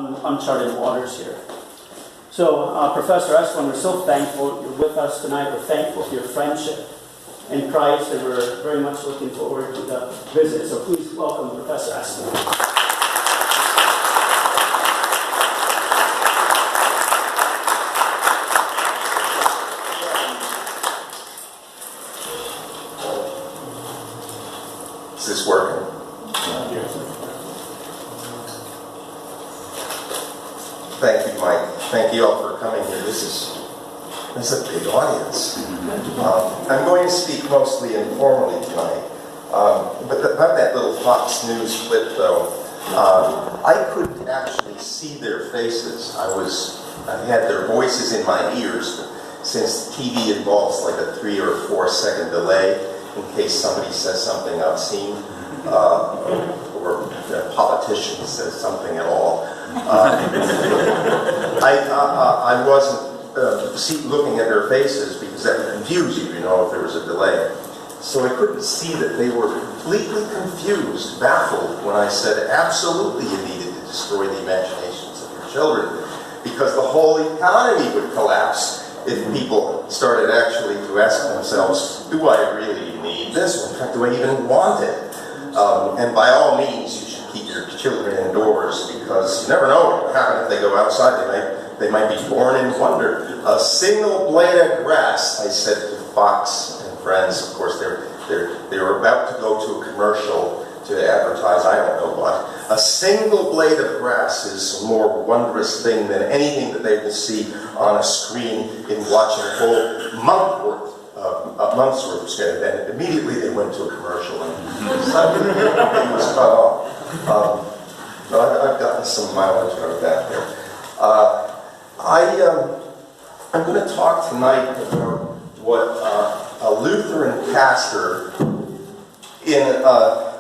uncharted waters here. So, Professor Esolen, we're so thankful you're with us tonight. We're thankful for your friendship in Christ, and we're very much looking forward to the visit. So please welcome Professor Esolen. Is this working? Thank you, Mike. Thank you all for coming here. This is a big audience. I'm going to speak mostly informally tonight. But about that little Fox News clip, though, I couldn't actually see their faces. I had their voices in my ears, but since TV involves like a 3 or 4 second delay in case somebody says something obscene, or a politician says something at all. I wasn't looking at their faces because that would confuse you, if there was a delay. So I couldn't see that they were completely confused, baffled, when I said absolutely you needed to destroy the imaginations of your children because the whole economy would collapse if people started actually to ask themselves, do I really need this? In fact, do I even want it? And by all means, you should keep your children indoors because you never know what will happen if they go outside. They might be born in wonder. A single blade of grass, I said to Fox and Friends. Of course, they were about to go to a commercial to advertise I don't know what. A single blade of grass is a more wondrous thing than anything that they will see on a screen in watching a whole month's worth of scale. And immediately they went to a commercial and suddenly it was cut off. I've gotten some mileage out of that here. I'm going to talk tonight about what a Lutheran pastor in a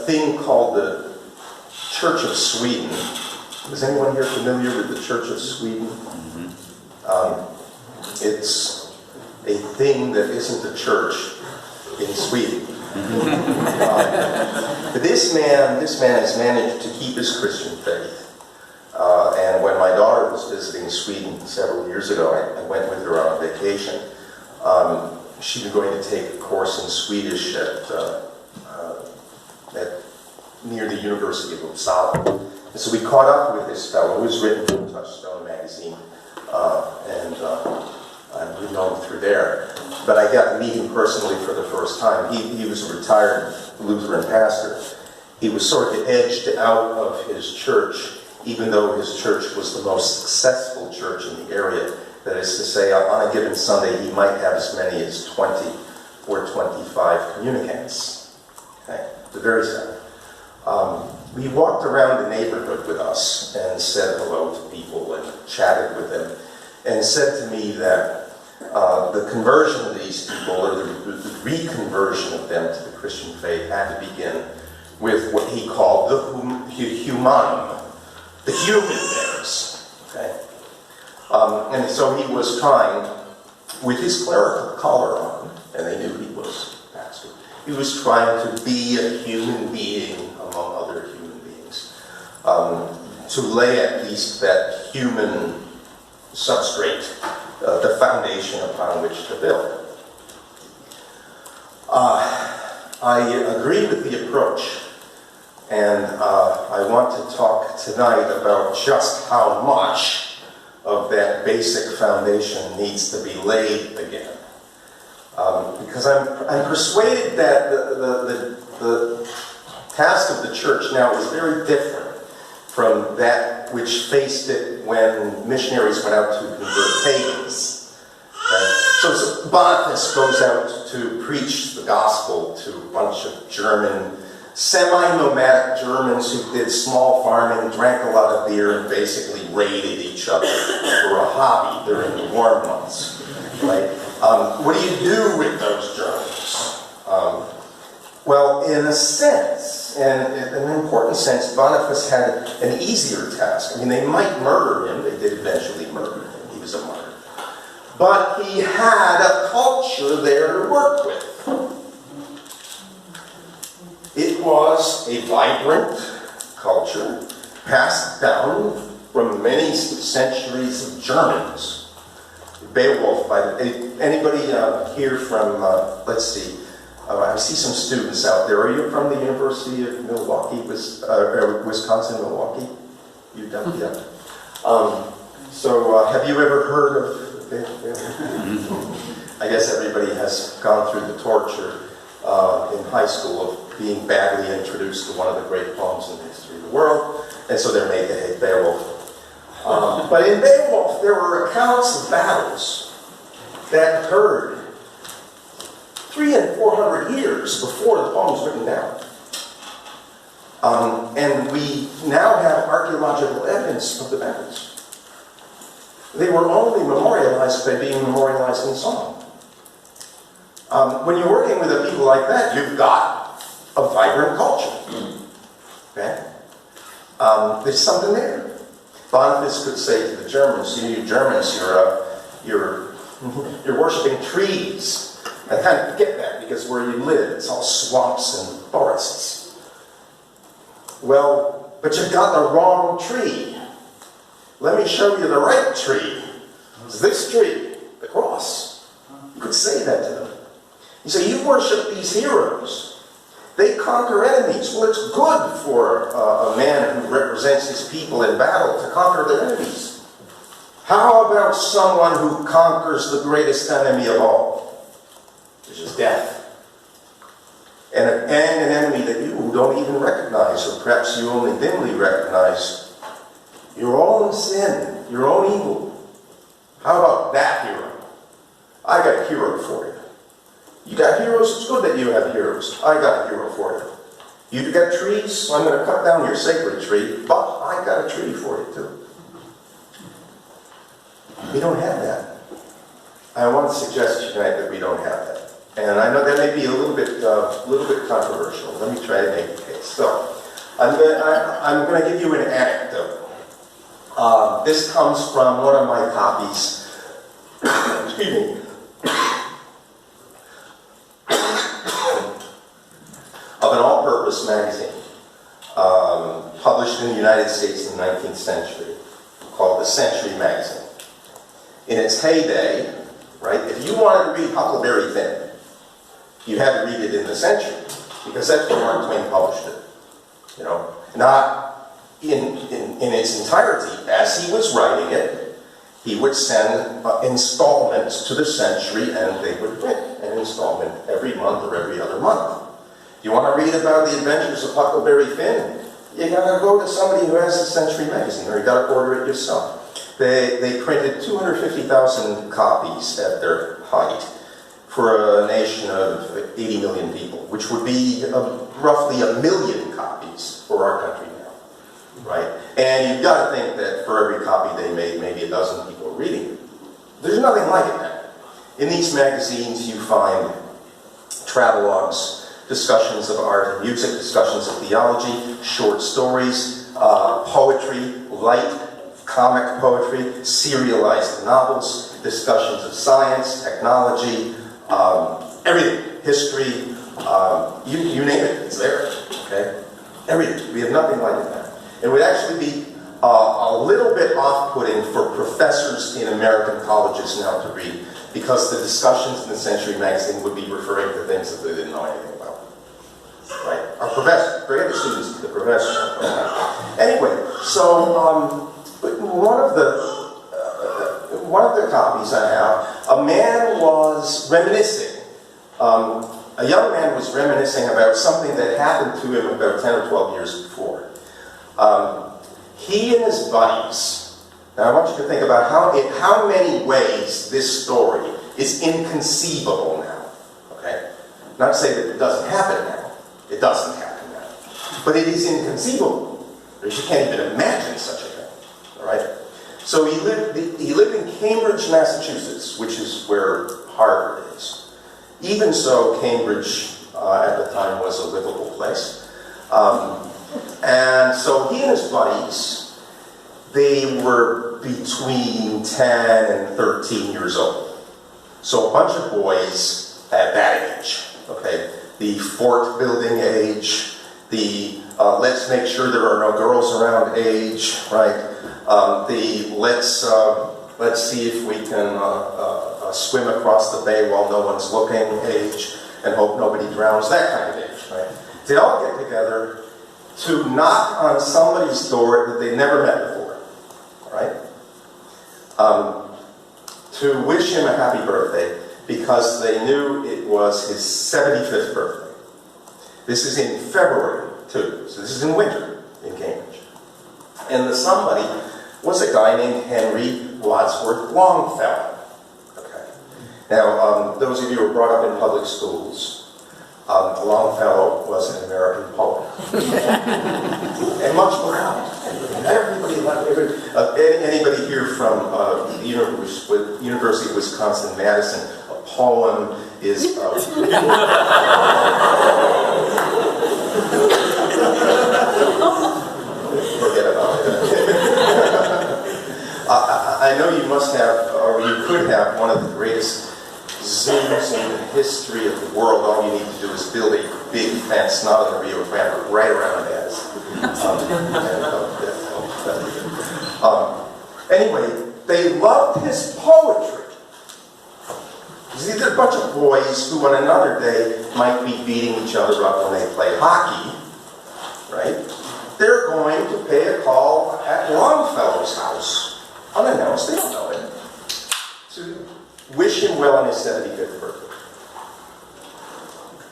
thing called the Church of Sweden. Is anyone here familiar with the Church of Sweden? It's a thing that isn't a church in Sweden. But this man has managed to keep his Christian faith. And when my daughter was visiting Sweden several years ago, I went with her on a vacation. She was going to take a course in Swedish near the University of Uppsala. And so we caught up with this fellow who was written for Touchstone magazine, and we've known him through there. But I got to meet him personally for the first time. He was a retired Lutheran pastor. He was sort of edged out of his church, even though his church was the most successful church in the area. That is to say, on a given Sunday, he might have as many as 20 or 25 communicants. Okay? The very sad. He walked around the neighborhood with us and said hello to people and chatted with them and said to me that the conversion of these people, or the reconversion of them to the Christian faith, had to begin with what he called the humanum, the human things. Okay? And so he was trying, with his clerical collar on, and they knew he was a pastor, he was trying to be a human being among other human beings, to lay at least that human substrate, the foundation upon which to build. I agree with the approach, and I want to talk tonight about just how much of that basic foundation needs to be laid again. Because I'm persuaded that the task of the church now is very different from that which faced it when missionaries went out to convert pagans. Okay? So Boniface goes out to preach the gospel to a bunch of German, semi-nomadic Germans who did small farming, drank a lot of beer, and basically raided each other for a hobby during the warm months. Right? What do you do with those Germans? Well, in a sense, and in an important sense, Boniface had an easier task. I mean, they might murder him. They did eventually murder him. He was a martyr. But he had a culture there to work with. It was a vibrant culture. passed down from many centuries of Germans. Beowulf, anybody here from, let's see, I see some students out there. Are you from the University of Milwaukee, Wisconsin, Milwaukee? You don't, yeah. So have you ever heard of, I guess everybody has gone through the torture in high school of being badly introduced to one of the great poems in the history of the world, and so they're made to hate Beowulf. But in Beowulf, there were accounts of battles that occurred 300 and 400 years before the poem was written down. And we now have archaeological evidence of the battles. They were only memorialized by being memorialized in song. When you're working with a people like that, you've got a vibrant culture. Okay? There's something there. Boniface could say to the Germans, you Germans, you're worshiping trees. I kind of get that, because where you live, it's all swamps and forests. Well, but you've got the wrong tree. Let me show you the right tree. It's this tree, the cross. You could say that to them. You say, you worship these heroes. They conquer enemies. Well, it's good for a man who represents his people in battle to conquer their enemies. How about someone who conquers the greatest enemy of all, which is death? And an enemy that you don't even recognize, or perhaps you only dimly recognize, your own sin, your own evil. How about that hero? I got a hero for you. You got heroes? It's good that you have heroes. I got a hero for you. You got trees? I'm going to cut down your sacred tree, but I got a tree for you too. We don't have that. I want to suggest tonight that we don't have that. And I know that may be a little bit controversial. Let me try to make the case. So, I'm going to give you an anecdote. This comes from one of my copies. Excuse me. Of an all-purpose magazine published in the United States in the 19th century called the Century magazine. In its heyday, right, if you wanted to read Huckleberry Finn, you had to read it in the Century, because that's where Mark Twain published it. You know, not in its entirety. As he was writing it, he would send installments to the Century, and they would print an installment every month or every other month. You want to read about the adventures of Huckleberry Finn? You got to go to somebody who has a Century magazine, or you got to order it yourself. They printed 250,000 copies at their height for a nation of 80 million people, which would be roughly 1 million copies for our country now, right? And you've got to think that for every copy they made, maybe a dozen people are reading it. There's nothing like it now. In these magazines, you find travelogues, discussions of art and music, discussions of theology, short stories, poetry, light, comic poetry, serialized novels, discussions of science, technology, everything, history, you name it, it's there, okay? Everything. We have nothing like it now. It would actually be a little bit off-putting for professors in American colleges now to read, because the discussions in the Century magazine would be referring to things that they didn't know anything about. Right? Our professors, forget the students, the professors. Anyway, so one of the copies I have, a man was reminiscing. A young man was reminiscing about something that happened to him about 10 or 12 years before. He and his buddies, now I want you to think about how many ways this story is inconceivable now. Okay? Not to say that it doesn't happen now. It doesn't happen now. But it is inconceivable. Because you can't even imagine such a thing. All right? So he lived in Cambridge, Massachusetts, which is where Harvard is. Even so, Cambridge at the time was a livable place. And so he and his buddies, they were between 10 and 13 years old. So a bunch of boys at that age, okay? The fort building age, the let's make sure there are no girls around age, right? Let's see if we can swim across the bay while no one's looking age, and hope nobody drowns, that kind of age, right? They all get together to knock on somebody's door that they never met before, right? To wish him a happy birthday because they knew it was his 75th birthday. This is in February, too, so this is in winter in Cambridge. And the somebody was a guy named Henry Wadsworth Longfellow. Okay. Now, those of you who were brought up in public schools, Longfellow was an American poet. And much loved. Everybody loved it. Anybody here from the University of Wisconsin-Madison, a poem is... Forget about it. I know you must have, or you could have, one of the greatest zoos in the history of the world. All you need to do is build a big fence, not on the Rio Grande, but right around Madison. Anyway, they loved his poetry. See, they're a bunch of boys who on another day might be beating each other up when they play hockey, right? They're going to pay a call at Longfellow's house, unannounced, they don't know it, to wish him well on his 75th birthday.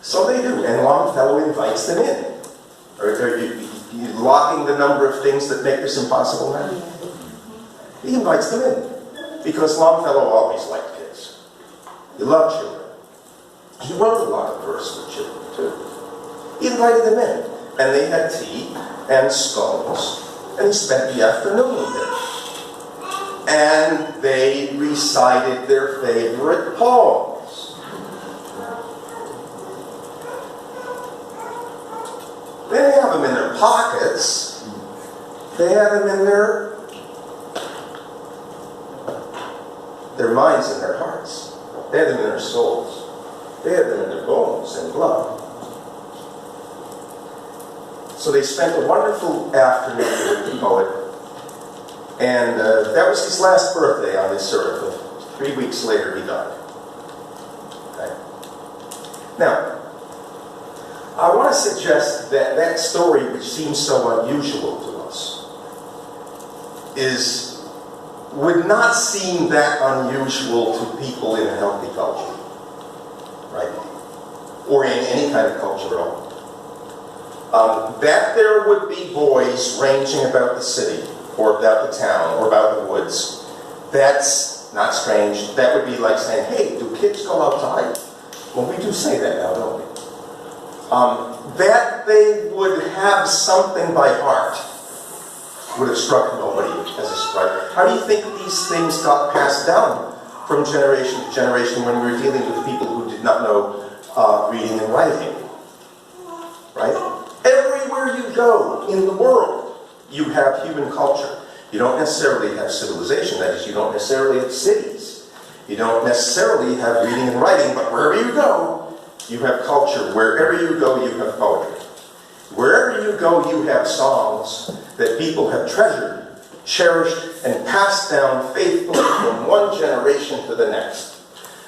So they do, and Longfellow invites them in. Are you locking the number of things that make this impossible now? He invites them in, because Longfellow always liked kids. He loved children. He wrote a lot of verse for children, too. He invited them in, and they had tea and scones, and he spent the afternoon with them. And they recited their favorite poems. They didn't have them in their pockets. They had them in their minds and their hearts. They had them in their souls. They had them in their bones and blood. So they spent a wonderful afternoon with the poet. And that was his last birthday on this earth. 3 weeks later, he died. Okay. Now, I want to suggest that that story, which seems so unusual to us, would not seem that unusual to people in a healthy culture, right? Or in any kind of culture at all. That there would be boys ranging about the city, or about the town, or about the woods, that's not strange. That would be like saying, hey, do kids go outside? Well, we do say that now, don't we? That they would have something by heart would have struck nobody as a surprise. How do you think these things got passed down from generation to generation when we were dealing with people who did not know reading and writing? Right? Everywhere you go in the world, you have human culture. You don't necessarily have civilization, that is, you don't necessarily have cities. You don't necessarily have reading and writing, but wherever you go, you have culture. Wherever you go, you have poetry. Wherever you go, you have songs that people have treasured, cherished, and passed down faithfully from one generation to the next,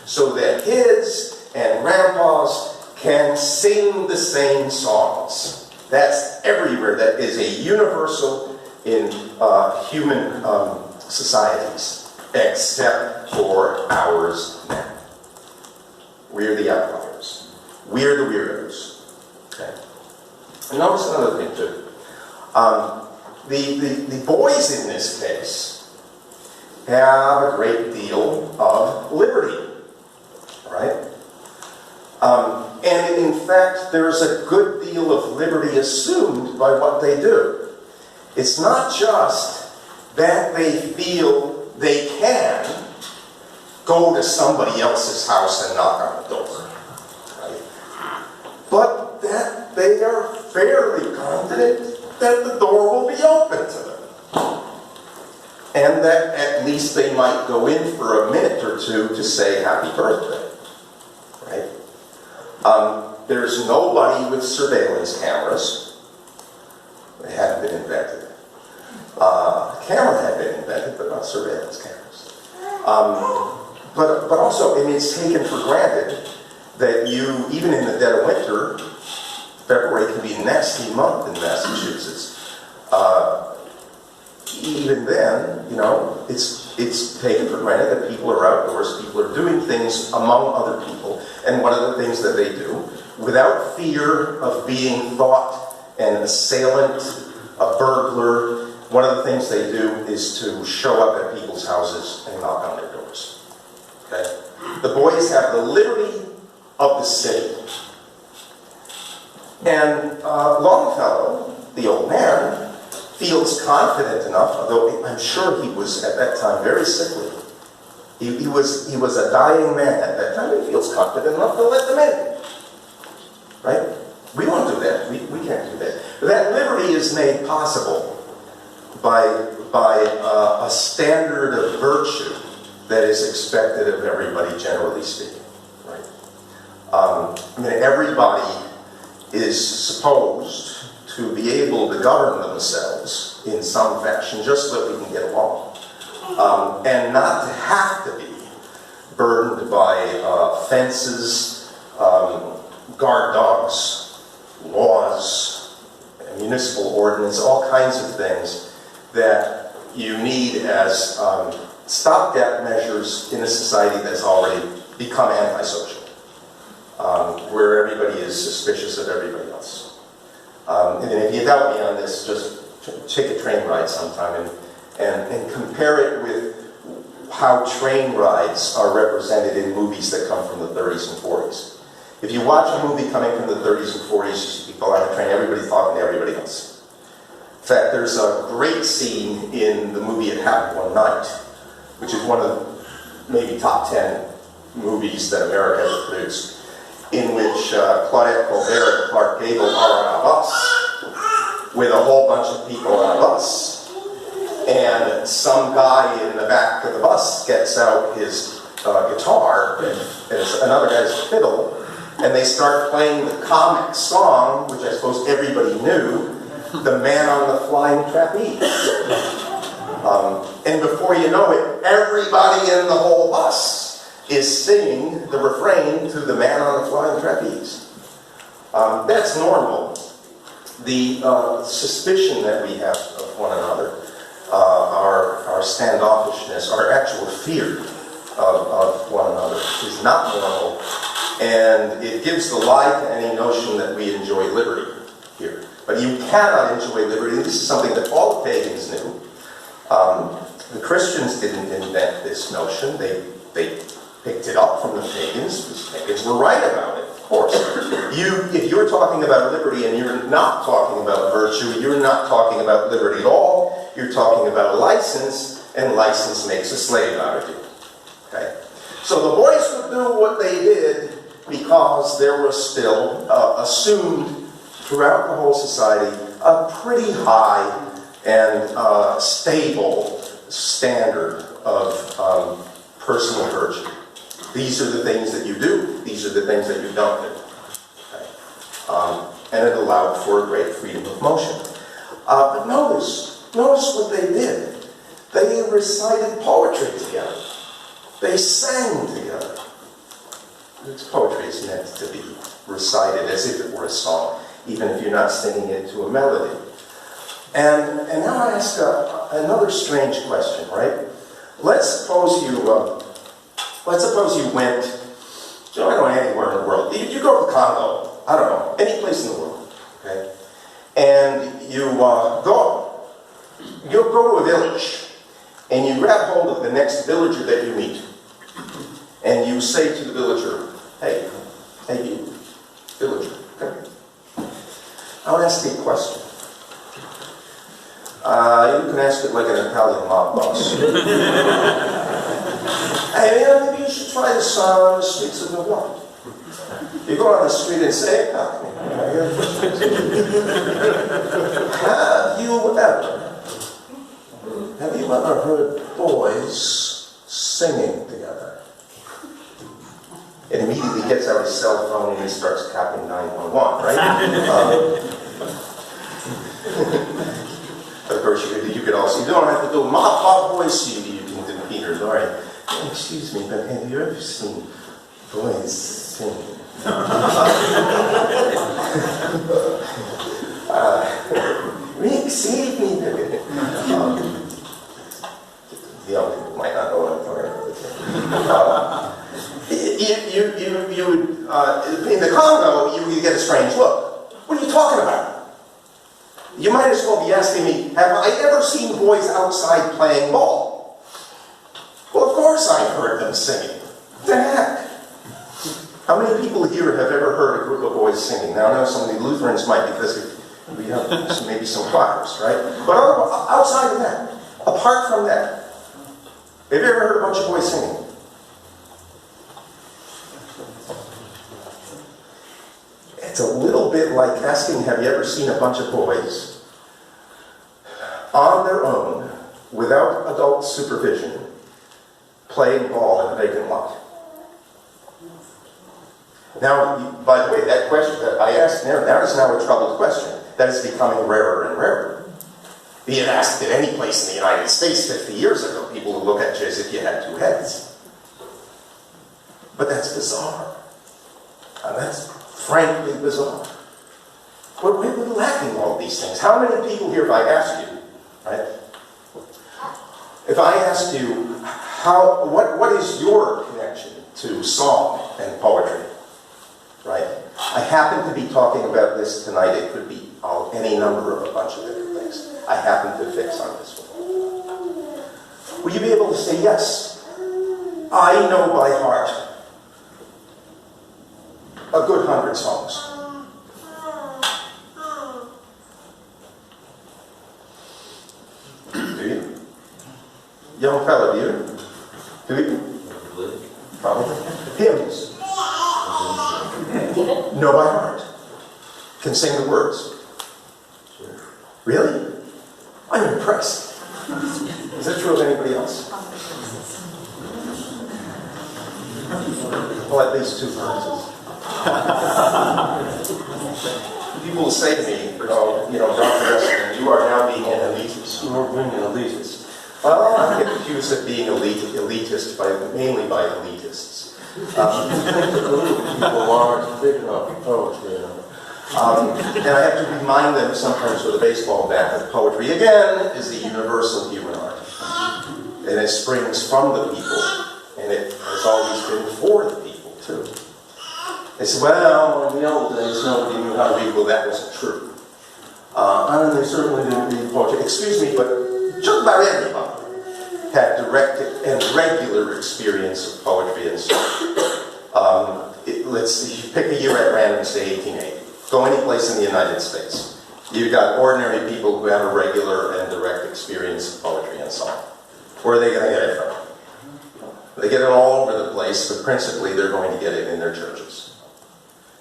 so that kids and grandpas can sing the same songs. That's everywhere. That is a universal in human societies, except for ours now. We're the outliers. We're the weirdos. Okay. And notice another thing too. The boys in this case have a great deal of liberty, right? And in fact, there's a good deal of liberty assumed by what they do. It's not just that they feel they can go to somebody else's house and knock on the door, right? But that they are fairly confident that the door will be open to them. And that at least they might go in for a minute or two to say happy birthday, right? There's nobody with surveillance cameras. The camera had been invented, but not surveillance cameras. But also, I mean, it's taken for granted that you, even in the dead of winter, February can be a nasty month in Massachusetts. Even then, you know, it's taken for granted that people are outdoors, people are doing things among other people, and one of the things that they do, without fear of being thought an assailant, a burglar, one of the things they do is to show up at people's houses and knock on their doors. Okay? The boys have the liberty of the city. And Longfellow, the old man, feels confident enough, although I'm sure he was at that time very sickly. He was a dying man at that time. He feels confident enough to let them in. Right? We won't do that. We can't do that. But that liberty is made possible by a standard of virtue that is expected of everybody, generally speaking. Right? I mean, everybody is supposed to be able to govern themselves in some fashion, just so that we can get along. And not to have to be burdened by fences, guard dogs, laws, municipal ordinance, all kinds of things that you need as stopgap measures in a society that's already become antisocial, where everybody is suspicious of everybody else. And if you doubt me on this, just take a train ride sometime and compare it with how train rides are represented in movies that come from the 30s and 40s. If you watch a movie coming from the 30s and 40s, people on a train, everybody's talking to everybody else. In fact, there's a great scene in the movie It Happened One Night, which is one of the maybe top 10 movies that America has produced, in which Claudette Colbert and Clark Gable are on a bus with a whole bunch of people on a bus. And some guy in the back of the bus gets out his guitar and another guy's fiddle, and they start playing the comic song, which I suppose everybody knew, The Man on the Flying Trapeze. And before you know it, everybody in the whole bus is singing the refrain to The Man on the Flying Trapeze. That's normal. The suspicion that we have of one another, our standoffishness, our actual fear of one another is not normal, and it gives the lie to any notion that we enjoy liberty here. But you cannot enjoy liberty. This is something that all the pagans knew. The Christians didn't invent this notion. They picked it up from the pagans, because pagans were right about it, of course. If you're talking about liberty and you're not talking about virtue, you're not talking about liberty at all, you're talking about license, and license makes a slave out of you. Okay? So the boys would do what they did because there was still assumed throughout the whole society a pretty high and stable standard of personal virtue. These are the things that you do. These are the things that you don't do. Okay? And it allowed for a great freedom of motion. But notice what they did. They recited poetry together. They sang together. Poetry is meant to be recited as if it were a song, even if you're not singing it to a melody. And now I ask another strange question, right? Let's suppose you went, I don't know, anywhere in the world. You go to the Congo, I don't know, any place in the world, okay? And you go to a village, and you grab hold of the next villager that you meet, and you say to the villager, hey you, villager, okay? I want to ask you a question. You can ask it like an Italian mob boss. Hey, maybe you should try this on the streets of Milwaukee. You go on the street and say, have you ever heard boys singing together? And immediately gets out his cell phone and he starts tapping 911, right? Of course, you could also, you don't have to the mob voice you did, Peter, Laurie. Excuse me, but have you ever seen boys sing? Rick, save me. The young people might not know what I'm talking about. You would, in the Congo, you would get a strange look. What are you talking about? You might as well be asking me, have I ever seen boys outside playing ball? Well, of course I've heard them singing. What the heck? How many people here have ever heard a group of boys singing? Now, I know some of the Lutherans might, because we have maybe some choirs, right? But outside of that, apart from that, have you ever heard a bunch of boys singing? It's a little bit like asking, have you ever seen a bunch of boys on their own, without adult supervision, playing ball in a vacant lot? Now, by the way, that question that I asked there, that is now a troubled question. That is becoming rarer and rarer. Being asked at any place in the United States 50 years ago, people would look at you as if you had two heads. But that's bizarre. And that's frankly bizarre. We're lacking all these things. How many people here, if I asked you, right? If I asked you, what is your connection to song and poetry? Right? I happen to be talking about this tonight. It could be any number of a bunch of different things. I happen to fix on this one. Will you be able to say, yes, I know by heart a good 100 songs. Do you? Young fella, do you? Do you? Probably. Hymns. Know by heart. Can sing the words. Really? I'm impressed. Is that true of anybody else? Well, at least 2 verses. People will say to me, Dr. Esolen, you are now being an elitist. You are being an elitist. Well, I get accused of being elitist mainly by elitists. People aren't big enough for poetry. And I have to remind them sometimes with a baseball bat that poetry, again, is the universal human art. And it springs from the people, and it has always been for the people, too. They say, well, in the old days, nobody knew how to read. Well, that wasn't true. And they certainly didn't read poetry. Excuse me, but just about everybody had direct and regular experience of poetry and song. Let's see, pick a year at random, say 1880. Go any place in the United States. You've got ordinary people who have a regular and direct experience of poetry and song. Where are they going to get it from? They get it all over the place, but principally they're going to get it in their churches.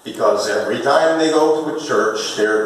Because every time they go to a church, they're